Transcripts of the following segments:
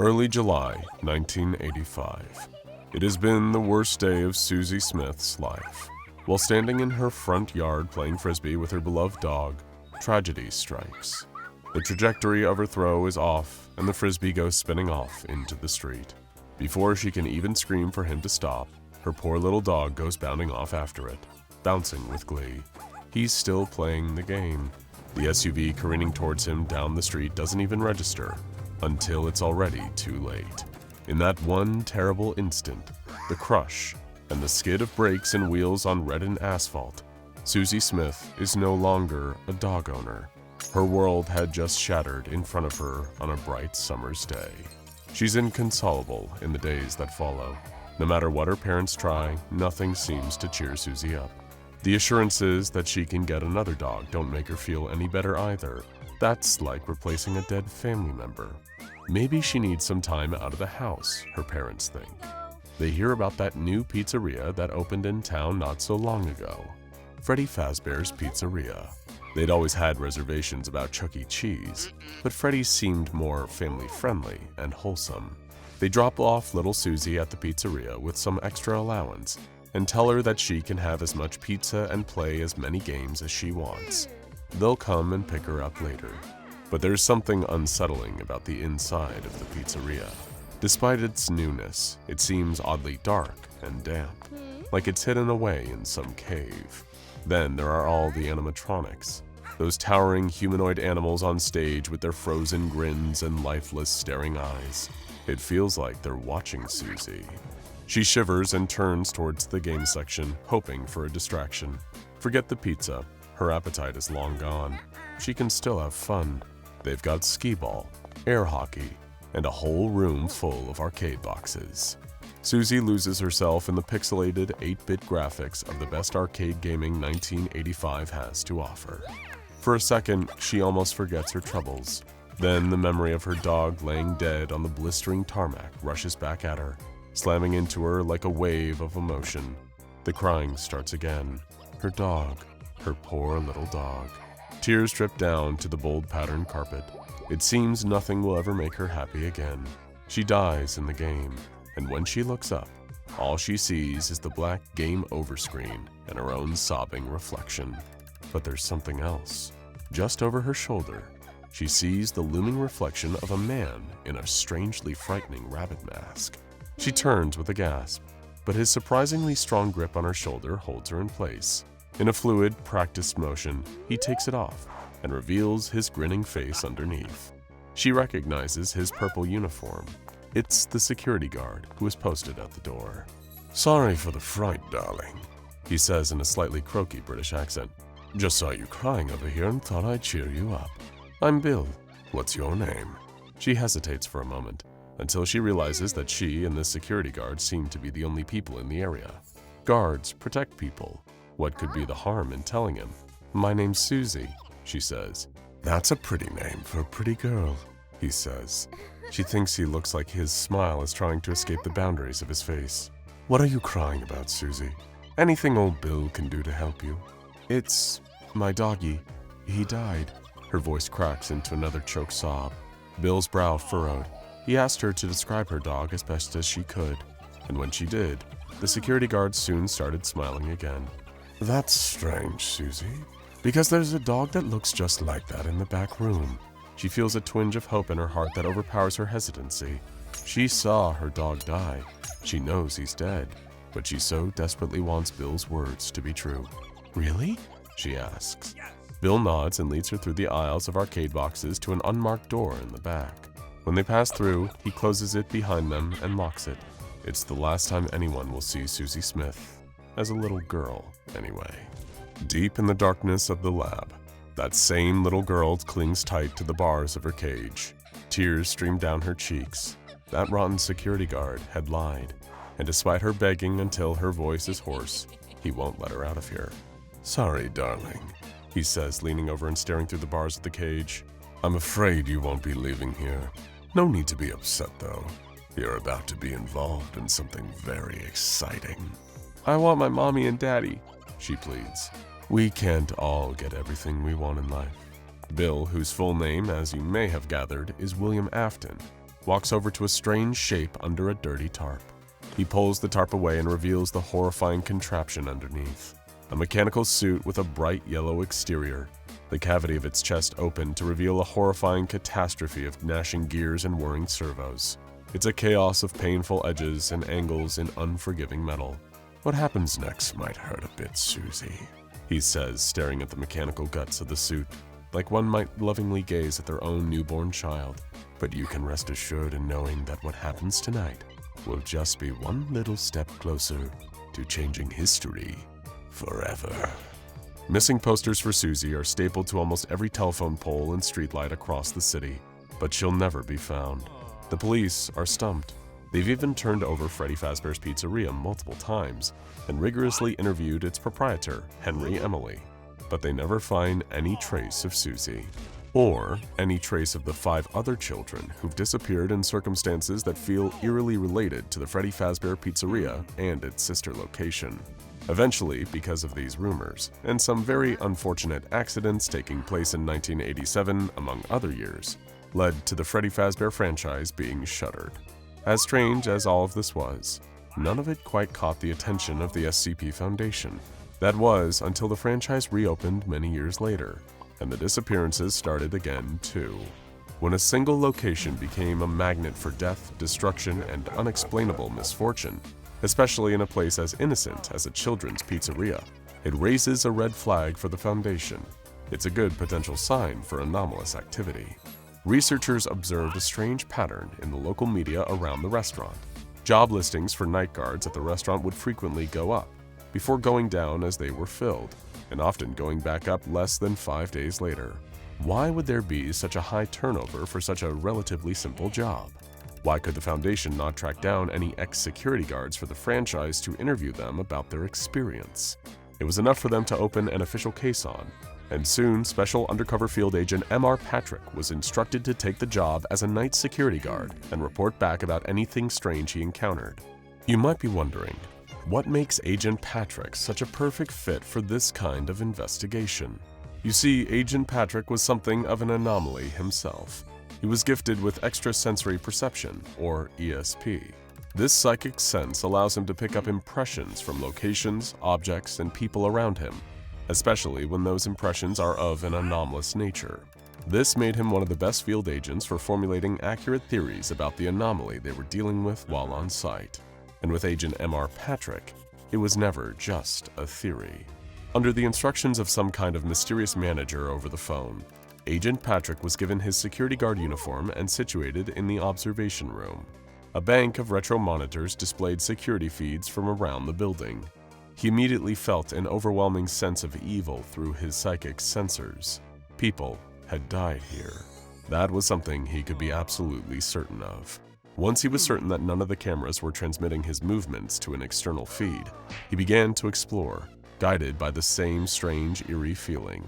Early July 1985. It has been the worst day of Susie Smith's life. While standing in her front yard playing frisbee with her beloved dog, tragedy strikes. The trajectory of her throw is off, and the frisbee goes spinning off into the street. Before she can even scream for him to stop, her poor little dog goes bounding off after it, bouncing with glee. He's still playing the game. The SUV careening towards him down the street doesn't even register, until it's already too late. In that one terrible instant, the crush and the skid of brakes and wheels on reddened asphalt, Susie Smith is no longer a dog owner. Her world had just shattered in front of her on a bright summer's day. She's inconsolable in the days that follow. No matter what her parents try, nothing seems to cheer Susie up. The assurances that she can get another dog don't make her feel any better either. That's like replacing a dead family member. Maybe she needs some time out of the house, her parents think. They hear about that new pizzeria that opened in town not so long ago. Freddy Fazbear's Pizzeria. They'd always had reservations about Chuck E. Cheese, but Freddy's seemed more family-friendly and wholesome. They drop off little Susie at the pizzeria with some extra allowance and tell her that she can have as much pizza and play as many games as she wants. They'll come and pick her up later. But there's something unsettling about the inside of the pizzeria. Despite its newness, it seems oddly dark and damp, like it's hidden away in some cave. Then there are all the animatronics, those towering humanoid animals on stage with their frozen grins and lifeless staring eyes. It feels like they're watching Susie. She shivers and turns towards the game section, hoping for a distraction. Forget the pizza. Her appetite is long gone. She can still have fun. They've got skee-ball, air hockey, and a whole room full of arcade boxes. Susie loses herself in the pixelated 8-bit graphics of the best arcade gaming 1985 has to offer. For a second, she almost forgets her troubles. Then the memory of her dog laying dead on the blistering tarmac rushes back at her, slamming into her like a wave of emotion. The crying starts again. Her dog. Her poor little dog. Tears drip down to the bold patterned carpet. It seems nothing will ever make her happy again. She dies in the game, and when she looks up, all she sees is the black game over screen and her own sobbing reflection. But there's something else. Just over her shoulder, she sees the looming reflection of a man in a strangely frightening rabbit mask. She turns with a gasp, but his surprisingly strong grip on her shoulder holds her in place. In a fluid, practiced motion, he takes it off and reveals his grinning face underneath. She recognizes his purple uniform. It's the security guard who is posted at the door. "Sorry for the fright, darling," he says in a slightly croaky British accent. "Just saw you crying over here and thought I'd cheer you up. I'm Bill. What's your name?" She hesitates for a moment, until she realizes that she and the security guard seem to be the only people in the area. Guards protect people. What could be the harm in telling him? "My name's Susie," she says. "That's a pretty name for a pretty girl," he says. She thinks he looks like his smile is trying to escape the boundaries of his face. "What are you crying about, Susie? Anything old Bill can do to help you?" "It's my doggy. He died." Her voice cracks into another choked sob. Bill's brow furrowed. He asked her to describe her dog as best as she could, and when she did, the security guard soon started smiling again. "That's strange, Susie, because there's a dog that looks just like that in the back room." She feels a twinge of hope in her heart that overpowers her hesitancy. She saw her dog die. She knows he's dead, but she so desperately wants Bill's words to be true. "Really?" she asks. Bill nods and leads her through the aisles of arcade boxes to an unmarked door in the back. When they pass through, he closes it behind them and locks it. It's the last time anyone will see Susie Smith. As a little girl, anyway. Deep in the darkness of the lab, that same little girl clings tight to the bars of her cage. Tears stream down her cheeks. That rotten security guard had lied, and despite her begging until her voice is hoarse, he won't let her out of here. "Sorry, darling," he says, leaning over and staring through the bars of the cage. "I'm afraid you won't be leaving here. No need to be upset, though. You're about to be involved in something very exciting." "I want my mommy and daddy," she pleads. "We can't all get everything we want in life." Bill, whose full name, as you may have gathered, is William Afton, walks over to a strange shape under a dirty tarp. He pulls the tarp away and reveals the horrifying contraption underneath. A mechanical suit with a bright yellow exterior, the cavity of its chest open to reveal a horrifying catastrophe of gnashing gears and whirring servos. It's a chaos of painful edges and angles in unforgiving metal. "What happens next might hurt a bit, Susie," he says, staring at the mechanical guts of the suit, like one might lovingly gaze at their own newborn child. "But you can rest assured in knowing that what happens tonight will just be one little step closer to changing history forever." Missing posters for Susie are stapled to almost every telephone pole and streetlight across the city, but she'll never be found. The police are stumped. They've even turned over Freddy Fazbear's Pizzeria multiple times and rigorously interviewed its proprietor, Henry Emily, but they never find any trace of Susie, or any trace of the 5 other children who've disappeared in circumstances that feel eerily related to the Freddy Fazbear Pizzeria and its sister location. Eventually, because of these rumors, and some very unfortunate accidents taking place in 1987 among other years, led to the Freddy Fazbear franchise being shuttered. As strange as all of this was, none of it quite caught the attention of the SCP Foundation. That was until the franchise reopened many years later, and the disappearances started again too. When a single location became a magnet for death, destruction, and unexplainable misfortune, especially in a place as innocent as a children's pizzeria, it raises a red flag for the Foundation. It's a good potential sign for anomalous activity. Researchers observed a strange pattern in the local media around the restaurant. Job listings for night guards at the restaurant would frequently go up, before going down as they were filled, and often going back up less than 5 days later. Why would there be such a high turnover for such a relatively simple job? Why could the Foundation not track down any ex-security guards for the franchise to interview them about their experience? It was enough for them to open an official case on, and soon Special Undercover Field Agent M.R. Patrick was instructed to take the job as a night security guard and report back about anything strange he encountered. You might be wondering, what makes Agent Patrick such a perfect fit for this kind of investigation? You see, Agent Patrick was something of an anomaly himself. He was gifted with extrasensory perception, or ESP. This psychic sense allows him to pick up impressions from locations, objects, and people around him, especially when those impressions are of an anomalous nature. This made him one of the best field agents for formulating accurate theories about the anomaly they were dealing with while on site. And with Agent M.R. Patrick, it was never just a theory. Under the instructions of some kind of mysterious manager over the phone, Agent Patrick was given his security guard uniform and situated in the observation room. A bank of retro monitors displayed security feeds from around the building. He immediately felt an overwhelming sense of evil through his psychic sensors. People had died here. That was something he could be absolutely certain of. Once he was certain that none of the cameras were transmitting his movements to an external feed, he began to explore, guided by the same strange, eerie feeling.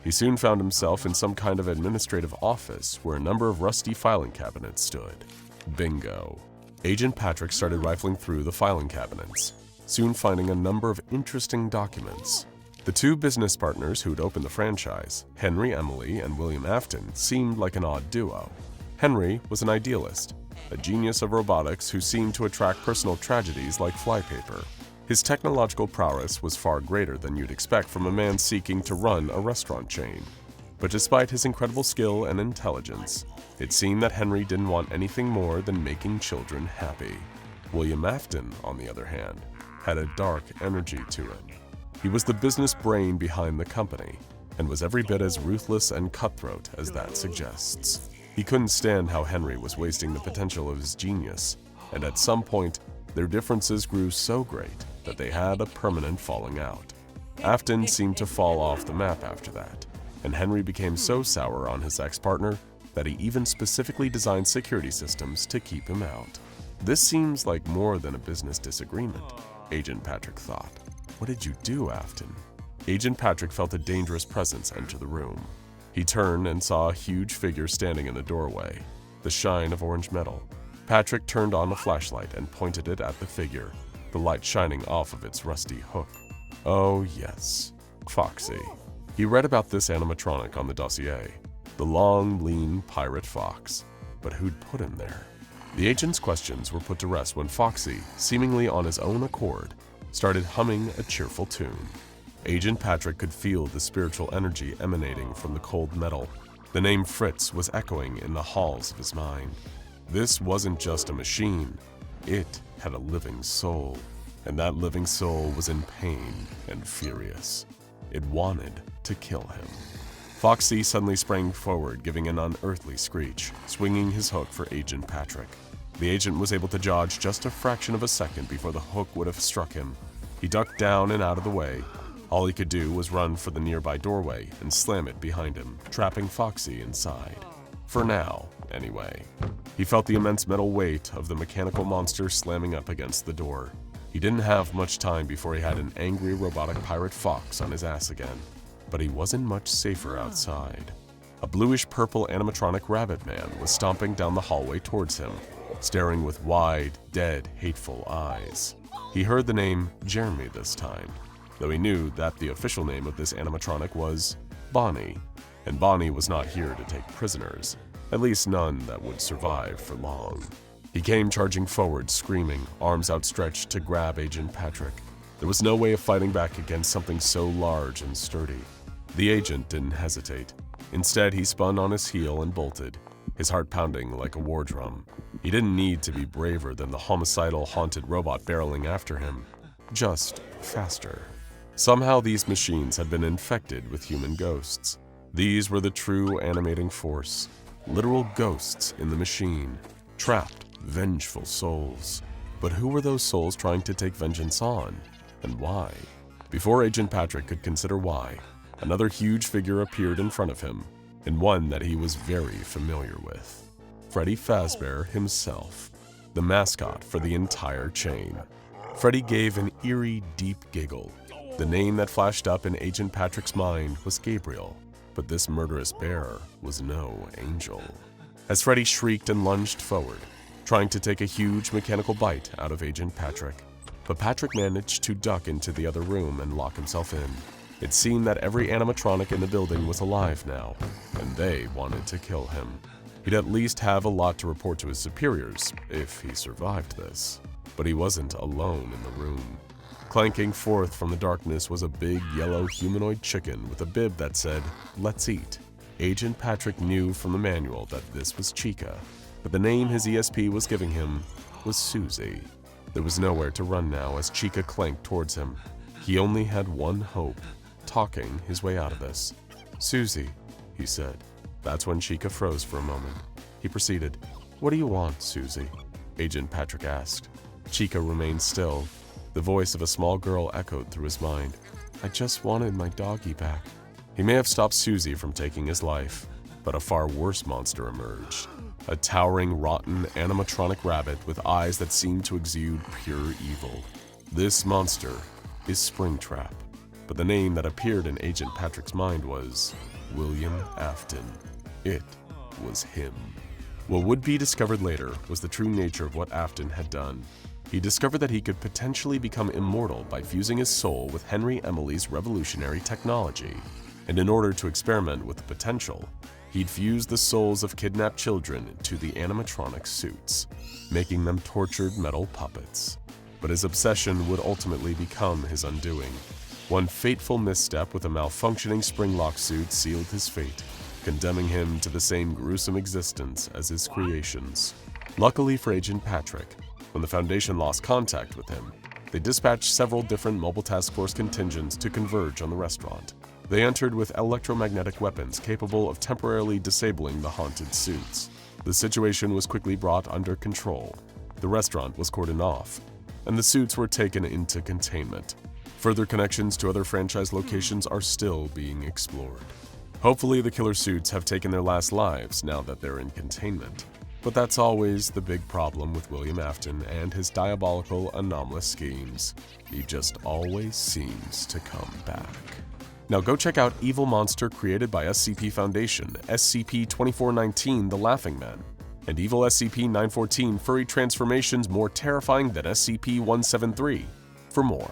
He soon found himself in some kind of administrative office where a number of rusty filing cabinets stood. Bingo. Agent Patrick started rifling through the filing cabinets, soon finding a number of interesting documents. The 2 business partners who'd opened the franchise, Henry Emily and William Afton, seemed like an odd duo. Henry was an idealist, a genius of robotics who seemed to attract personal tragedies like flypaper. His technological prowess was far greater than you'd expect from a man seeking to run a restaurant chain. But despite his incredible skill and intelligence, it seemed that Henry didn't want anything more than making children happy. William Afton, on the other hand, had a dark energy to him. He was the business brain behind the company, and was every bit as ruthless and cutthroat as that suggests. He couldn't stand how Henry was wasting the potential of his genius, and at some point, their differences grew so great that they had a permanent falling out. Afton seemed to fall off the map after that, and Henry became so sour on his ex-partner that he even specifically designed security systems to keep him out. This seems like more than a business disagreement, Agent Patrick thought. What did you do, Afton? Agent Patrick felt a dangerous presence enter the room. He turned and saw a huge figure standing in the doorway, the shine of orange metal. Patrick turned on a flashlight and pointed it at the figure, the light shining off of its rusty hook. Oh yes, Foxy. He read about this animatronic on the dossier. The long, lean pirate fox. But who'd put him there? The agent's questions were put to rest when Foxy, seemingly on his own accord, started humming a cheerful tune. Agent Patrick could feel the spiritual energy emanating from the cold metal. The name Fritz was echoing in the halls of his mind. This wasn't just a machine, it had a living soul, and that living soul was in pain and furious. It wanted to kill him. Foxy suddenly sprang forward, giving an unearthly screech, swinging his hook for Agent Patrick. The agent was able to dodge just a fraction of a second before the hook would have struck him. He ducked down and out of the way. All he could do was run for the nearby doorway and slam it behind him, trapping Foxy inside. For now, anyway. He felt the immense metal weight of the mechanical monster slamming up against the door. He didn't have much time before he had an angry robotic pirate fox on his ass again. But he wasn't much safer outside. A bluish-purple animatronic rabbit man was stomping down the hallway towards him, staring with wide, dead, hateful eyes. He heard the name Jeremy this time, though he knew that the official name of this animatronic was Bonnie, and Bonnie was not here to take prisoners, at least none that would survive for long. He came charging forward, screaming, arms outstretched to grab Agent Patrick. There was no way of fighting back against something so large and sturdy. The agent didn't hesitate. Instead, he spun on his heel and bolted, his heart pounding like a war drum. He didn't need to be braver than the homicidal, haunted robot barreling after him, just faster. Somehow these machines had been infected with human ghosts. These were the true animating force, literal ghosts in the machine, trapped, vengeful souls. But who were those souls trying to take vengeance on, and why? Before Agent Patrick could consider why, another huge figure appeared in front of him, and one that he was very familiar with. Freddy Fazbear himself, the mascot for the entire chain. Freddy gave an eerie, deep giggle. The name that flashed up in Agent Patrick's mind was Gabriel, but this murderous bear was no angel. As Freddy shrieked and lunged forward, trying to take a huge mechanical bite out of Agent Patrick, but Patrick managed to duck into the other room and lock himself in. It seemed that every animatronic in the building was alive now, and they wanted to kill him. He'd at least have a lot to report to his superiors, if he survived this. But he wasn't alone in the room. Clanking forth from the darkness was a big yellow humanoid chicken with a bib that said, "Let's eat." Agent Patrick knew from the manual that this was Chica, but the name his ESP was giving him was Susie. There was nowhere to run now as Chica clanked towards him. He only had one hope, talking his way out of this. "Susie," he said. That's when Chica froze for a moment. He proceeded, "What do you want, Susie?" Agent Patrick asked. Chica remained still. The voice of a small girl echoed through his mind. "I just wanted my doggy back." He may have stopped Susie from taking his life, but a far worse monster emerged. A towering, rotten animatronic rabbit with eyes that seemed to exude pure evil. This monster is Springtrap, but the name that appeared in Agent Patrick's mind was William Afton. It was him. What would be discovered later was the true nature of what Afton had done. He discovered that he could potentially become immortal by fusing his soul with Henry Emily's revolutionary technology. And in order to experiment with the potential, he'd fused the souls of kidnapped children to the animatronic suits, making them tortured metal puppets. But his obsession would ultimately become his undoing. One fateful misstep with a malfunctioning spring-lock suit sealed his fate, condemning him to the same gruesome existence as his creations. Luckily for Agent Patrick, when the Foundation lost contact with him, they dispatched several different mobile task force contingents to converge on the restaurant. They entered with electromagnetic weapons capable of temporarily disabling the haunted suits. The situation was quickly brought under control. The restaurant was cordoned off, and the suits were taken into containment. Further connections to other franchise locations are still being explored. Hopefully the killer suits have taken their last lives now that they're in containment. But that's always the big problem with William Afton and his diabolical, anomalous schemes. He just always seems to come back. Now go check out Evil Monster created by SCP Foundation, SCP-2419 The Laughing Men, and Evil SCP-914 Furry Transformations More Terrifying Than SCP-173 for more.